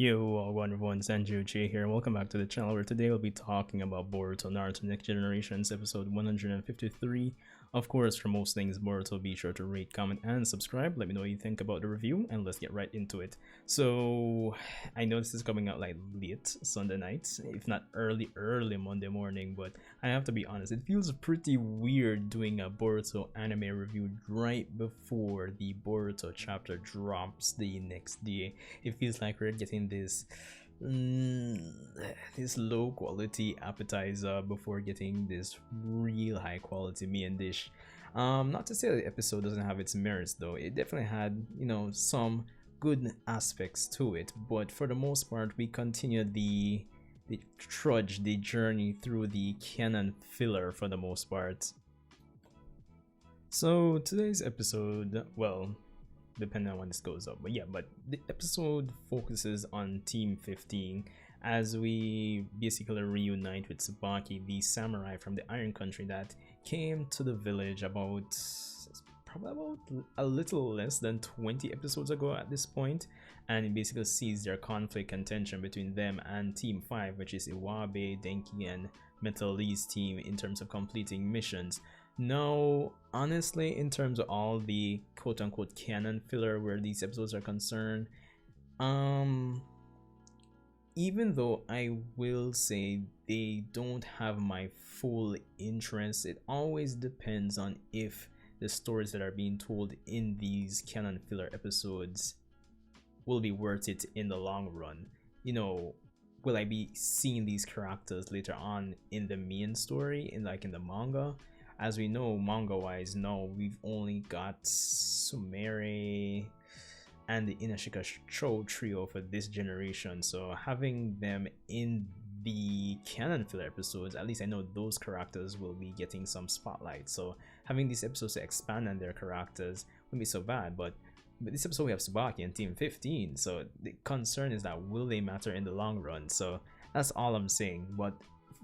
Yo, all wonderful and Uchiha here, and welcome back to the channel where today we'll be talking about Boruto Naruto Next Generations episode 153. Of course, for most things Boruto, be sure to rate, comment, and subscribe. Let me know what you think about the review, and let's get right into it. So, I know this is coming out like late Sunday night, if not early Monday morning, but I have to be honest, it feels pretty weird doing a Boruto anime review right before the Boruto chapter drops the next day. It feels like we're getting this low quality appetizer before getting this real high quality main dish. Not to say that the episode doesn't have its merits though. It definitely had, some good aspects to it, but for the most part we continued the journey through the canon filler for the most part. So today's episode, well, depending on when this goes up, but the episode focuses on Team 15 as we basically reunite with Tsubaki, the samurai from the Iron Country that came to the village probably about a little less than 20 episodes ago at this point, and it basically sees their conflict and tension between them and Team 5, which is Iwabe, Denki, and Metal Lee's team in terms of completing missions. Now, honestly, in terms of all the quote-unquote canon filler where these episodes are concerned, even though I will say they don't have my full interest, it always depends on if the stories that are being told in these canon filler episodes will be worth it in the long run. Will I be seeing these characters later on in the main story, in the manga? As we know, manga-wise, no, we've only got Sumire and the Inashika Cho trio for this generation, so having them in the canon filler episodes, at least I know those characters will be getting some spotlight. So having these episodes to expand on their characters wouldn't be so bad, but this episode we have Tsubaki and Team 15, so the concern is that will they matter in the long run? So that's all I'm saying. But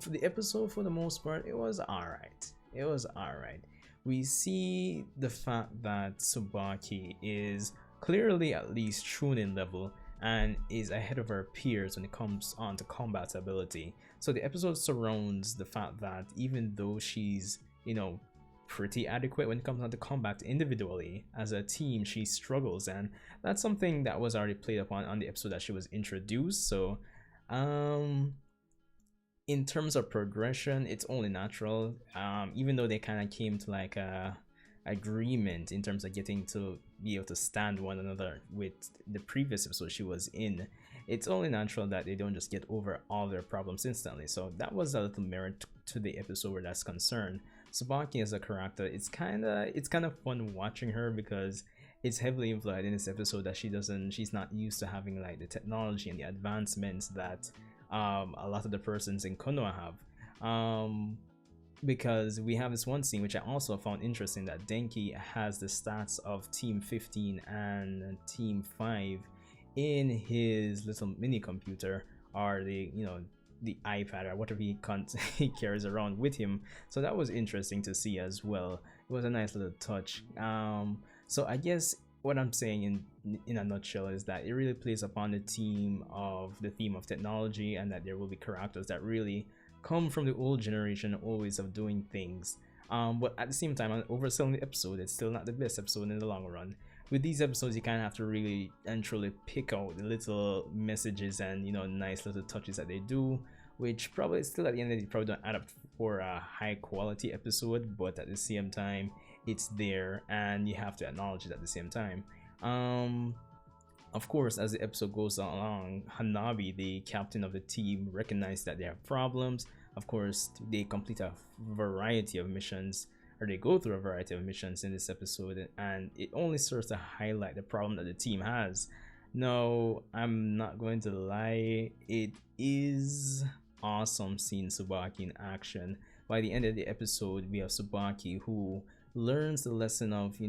for the episode, for the most part, it was alright. It was alright. We see the fact that Tsubaki is clearly at least Chunin level and is ahead of her peers when it comes on to combat ability. So the episode surrounds the fact that even though she's, pretty adequate when it comes on to combat individually, as a team she struggles, and that's something that was already played upon on the episode that she was introduced. So in terms of progression, it's only natural, even though they kind of came to like a agreement in terms of getting to be able to stand one another with the previous episode she was in. It's only natural that they don't just get over all their problems instantly, so that was a little merit to the episode where that's concerned. Tsubaki as a character, it's kind of fun watching her because it's heavily implied in this episode that she's not used to having like the technology and the advancements that a lot of the persons in Konoha have, because we have this one scene which I also found interesting, that Denki has the stats of Team 15 and Team 5 in his little mini computer, or the iPad or whatever he carries around with him. So that was interesting to see as well. It was a nice little touch. So I guess what I'm saying in a nutshell is that it really plays upon the theme of technology, and that there will be characters that really come from the old generation always of doing things. But at the same time, I'm overselling the episode. It's still not the best episode in the long run. With these episodes, you kind of have to really and truly pick out the little messages and nice little touches that they do, which probably still at the end of the day probably don't add up for a high quality episode, but at the same time it's there and you have to acknowledge it at the same time. Of course, as the episode goes along, Hanabi, the captain of the team, recognizes that they have problems. Of course, they complete a variety of missions, or they go through a variety of missions in this episode, and it only serves to highlight the problem that the team has. No, I'm not going to lie, it is awesome seeing Tsubaki in action. By the end of the episode, we have Tsubaki who learns the lesson of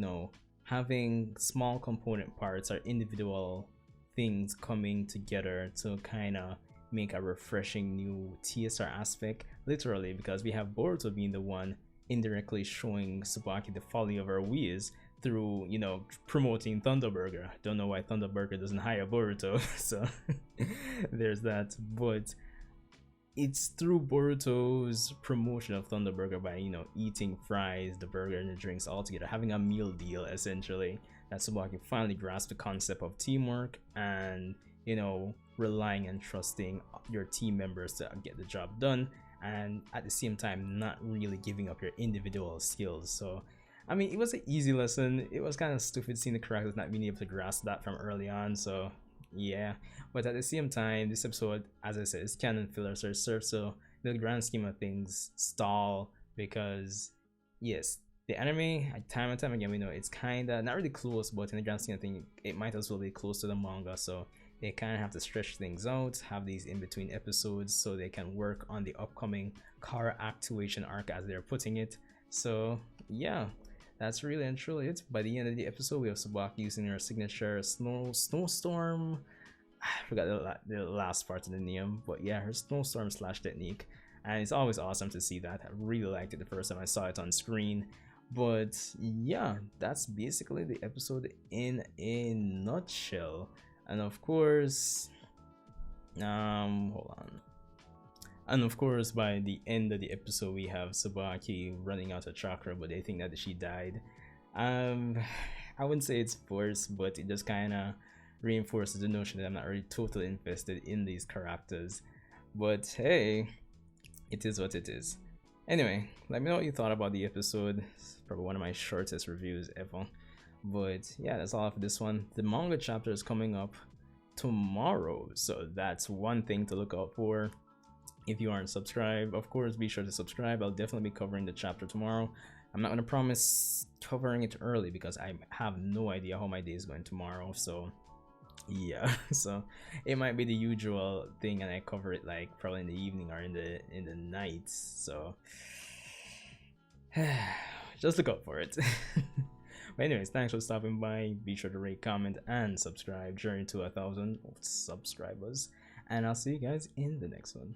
having small component parts or individual things coming together to kind of make a refreshing new TSR aspect, literally, because we have Boruto being the one indirectly showing Tsubaki the folly of her ways, through, you know, promoting Thunderburger. Don't know why Thunderburger doesn't hire Boruto. So there's that. But it's through Boruto's promotion of Thunderburger by, you know, eating fries, the burger, and the drinks all together, having a meal deal essentially, that Tsubaki finally grasped the concept of teamwork and, you know, relying and trusting your team members to get the job done, and at the same time not really giving up your individual skills. So I mean, it was an easy lesson. It was kind of stupid seeing the characters not being able to grasp that from early on, so yeah. But at the same time, this episode, as I said, is canon filler, so it serves to, in the grand scheme of things, stall, because yes, the anime, time and time again, we know it's kind of not really close, but in the grand scheme of things, it might as well be close to the manga, so they kind of have to stretch things out, have these in between episodes so they can work on the upcoming car actuation arc, as they're putting it. So yeah, that's really and truly it. By the end of the episode, we have Tsubaki using her signature snowstorm. I forgot the last part of the name, but yeah, her snowstorm slash technique, and it's always awesome to see that. I really liked it the first time I saw it on screen. But yeah, that's basically the episode in a nutshell. And of course, hold on. And of course, by the end of the episode, we have Tsubaki running out of chakra, but they think that she died. I wouldn't say it's forced, but it just kind of reinforces the notion that I'm not really totally invested in these characters. But hey, it is what it is. Anyway, let me know what you thought about the episode. It's probably one of my shortest reviews ever. But yeah, that's all for this one. The manga chapter is coming up tomorrow, so that's one thing to look out for. If you aren't subscribed, of course, be sure to subscribe. I'll definitely be covering the chapter tomorrow. I'm not going to promise covering it early because I have no idea how my day is going tomorrow. So yeah, so it might be the usual thing and I cover it like probably in the evening or in the night. So just look out for it. But anyways, thanks for stopping by. Be sure to rate, comment, and subscribe. Journey to 1,000 subscribers. And I'll see you guys in the next one.